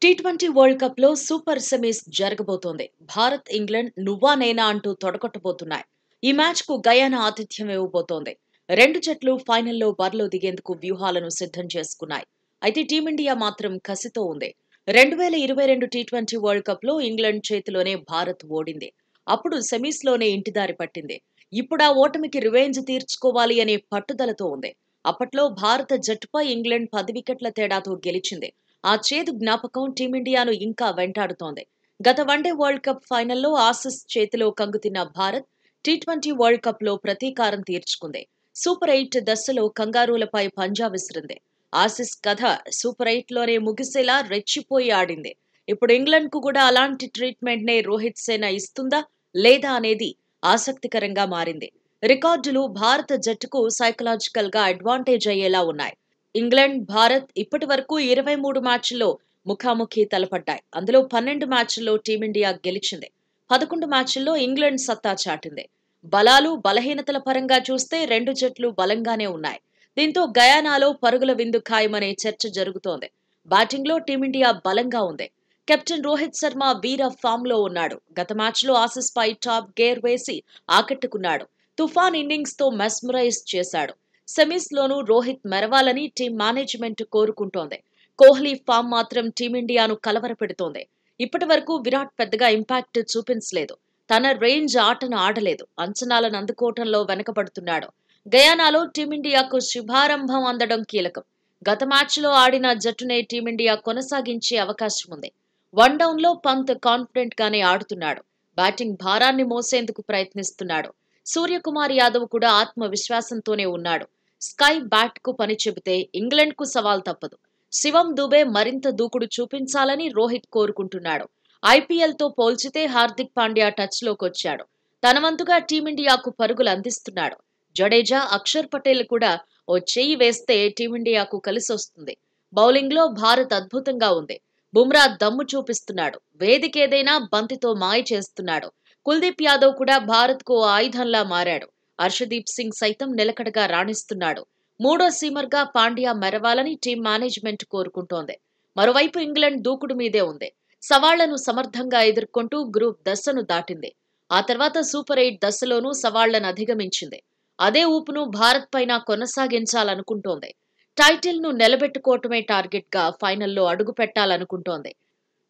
T20 world cup లో super semis జరగబోతోంది. Bharat, England నువ్వా నేనా అంటూ తొడగొట్టబోతున్నాయి. ఈ మ్యాచ్ కు గయానా ఆతిథ్యం ఇవ్వబోతోంది. రెండు జట్లు ఫైనల్లో బరిలో దిగేందుకు వ్యూహాలను సిద్ధం చేసుకున్నాయి. అయితే టీమిండియా మాత్రం కసితో ఉంది. 2022 టీ20 వరల్డ్ కప్ లో ఇంగ్లాండ్ చేతిలోనే భారత్ ఓడింది. అప్పుడు సెమీస్ లోనే ఇంటిదారి పట్టింది. ఇప్పుడు ఆ ఓటమికి రివెంజ్ తీర్చుకోవాలి అనే పట్టుదలతో ఉంది. అప్పట్లో భారత జట్టుపై ఇంగ్లాండ్ 10 వికెట్ల తేడాతో గెలిచింది. ఆ చేదు జ్ఞాపకం టీమిండియాను ఇంకా వెంటాడుతోంది. గత వన్డే వరల్డ్ కప్ ఫైనల్లో ఆసీస్ చేతిలో కంగుతిన్న భారత్ టీ20 వరల్డ్ కప్ లో ప్రతీకారం తీర్చుకుంది. సూపర్ 8 దశలో కంగారూలపై పంజా విసిరింది. ఆసీస్ కథ సూపర్ 8 లోనే ముగిసేలా రెచ్చిపోయి ఆడింది. ఇప్పుడు ఇంగ్లాండ్ కు కూడా అలాంటి ట్రీట్మెంట్ నే రోహిత్ సేన ఇస్తుందా లేదా అనేది ఆసక్తికరంగా మారింది. రికార్డులు భారత జట్టుకు సైకలాజికల్ గా అడ్వాంటేజ్ అయ్యేలా ఉన్నాయి. ఇంగ్లాండ్, భారత్ ఇప్పటి వరకు 23 మ్యాచ్ల్లో ముఖాముఖి తలపడ్డాయి. అందులో 12 మ్యాచ్ల్లో టీమిండియా గెలిచింది. 11 మ్యాచ్ల్లో ఇంగ్లాండ్ సత్తా చాటింది. బలాలు, బలహీనతల పరంగా చూస్తే రెండు జట్లు బలంగానే ఉన్నాయి. దీంతో గయానాలో పరుగుల విందు ఖాయమనే చర్చ జరుగుతోంది. బ్యాటింగ్లో టీమిండియా బలంగా ఉంది. కెప్టెన్ రోహిత్ శర్మ వీర ఫామ్ లో ఉన్నాడు. గత మ్యాచ్లో ఆసీస్ పై టాప్ గేర్ వేసి ఆకట్టుకున్నాడు. తుఫాన్ ఇన్నింగ్స్ తో మెస్మరైజ్ చేశాడు. సెమీస్ లోనూ రోహిత్ మెరవాలని టీం మేనేజ్మెంట్ కోరుకుంటోంది. కోహ్లీ ఫామ్ మాత్రం టీమిండియాను కలవరపెడుతోంది. ఇప్పటి వరకు విరాట్ పెద్దగా ఇంపాక్ట్ చూపించలేదు. తన రేంజ్ ఆటను ఆడలేదు. అంచనాలను అందుకోవటంలో వెనకబడుతున్నాడు. గయానాలో టీమిండియాకు శుభారంభం అందడం కీలకం. గత మ్యాచ్లో ఆడిన జట్టునే టీమిండియా కొనసాగించే అవకాశం ఉంది. వన్ డౌన్ లో పంత్ కాన్ఫిడెంట్ గానే ఆడుతున్నాడు. బ్యాటింగ్ భారాన్ని మోసేందుకు ప్రయత్నిస్తున్నాడు. సూర్యకుమార్ యాదవ్ కూడా ఆత్మవిశ్వాసంతోనే ఉన్నాడు. స్కై బ్యాట్ కు పని చెబితే ఇంగ్లాండ్ కు సవాల్ తప్పదు. శివం దుబే మరింత దూకుడు చూపించాలని రోహిత్ కోరుకుంటున్నాడు. ఐపీఎల్ తో పోల్చితే హార్దిక్ పాండ్యా టచ్ లోకొచ్చాడు. తన వంతుగా టీమిండియాకు పరుగులు అందిస్తున్నాడు. జడేజా, అక్షర్ పటేల్ కూడా ఓ చెయ్యి వేస్తే టీమిండియాకు కలిసొస్తుంది. బౌలింగ్ లో భారత్ అద్భుతంగా ఉంది. బుమ్రా దమ్ము చూపిస్తున్నాడు. వేదికేదైనా బంతితో మాయ చేస్తున్నాడు. కుల్దీప్ యాదవ్ కూడా భారత్ కు ఆయుధంలా మారాడు. హర్షదీప్ సింగ్ సైతం నిలకడగా రాణిస్తున్నాడు. మూడో సీమర్ గా పాండ్యా మెరవాలని టీం మేనేజ్మెంట్ కోరుకుంటోంది. మరోవైపు ఇంగ్లాండ్ దూకుడు మీదే ఉంది. సవాళ్లను సమర్థంగా ఎదుర్కొంటూ గ్రూప్ దశను దాటింది. ఆ తర్వాత సూపర్ 8 దశలోనూ సవాళ్లను అధిగమించింది. అదే ఊపును భారత్ పైన కొనసాగించాలనుకుంటోంది. టైటిల్ ను నిలబెట్టుకోవటమే టార్గెట్ గా ఫైనల్లో అడుగు పెట్టాలనుకుంటోంది.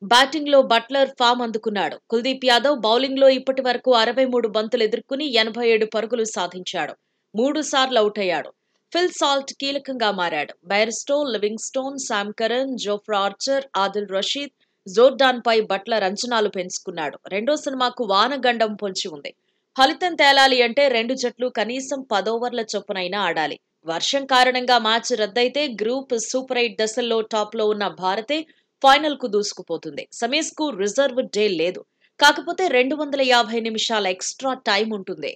బ్యాటింగ్ లో బట్లర్ ఫామ్ అందుకున్నాడు. కుల్దీప్ యాదవ్ బౌలింగ్ లో ఇప్పటి వరకు 63 బంతులు ఎదుర్కొని 87 పరుగులు సాధించాడు. 3 సార్లు అవుట్ అయ్యాడు. ఫిల్ సాల్ట్ కీలకంగా మారాడు. Bairstow, Livingstone, Sam Curran, Jofra Archer, Adil Rashid, Jordan పై బట్లర్ అంచనాలు పెంచుకున్నాడు. రెండో సినిమాకు వానగండం పొంచి ఉంది. ఫలితం తేలాలి అంటే రెండు జట్లు కనీసం 10 ఓవర్ల చొప్పునైనా ఆడాలి. వర్షం కారణంగా మ్యాచ్ రద్దయితే గ్రూప్ సూపర్ 8 దశల్లో టాప్ లో ఉన్న భారతే ఫైనల్ కు దూసుకుపోతుంది. సెమీస్ కు రిజర్వ్ డే లేదు. కాకపోతే 250 నిమిషాల ఎక్స్ట్రా టైం ఉంటుంది.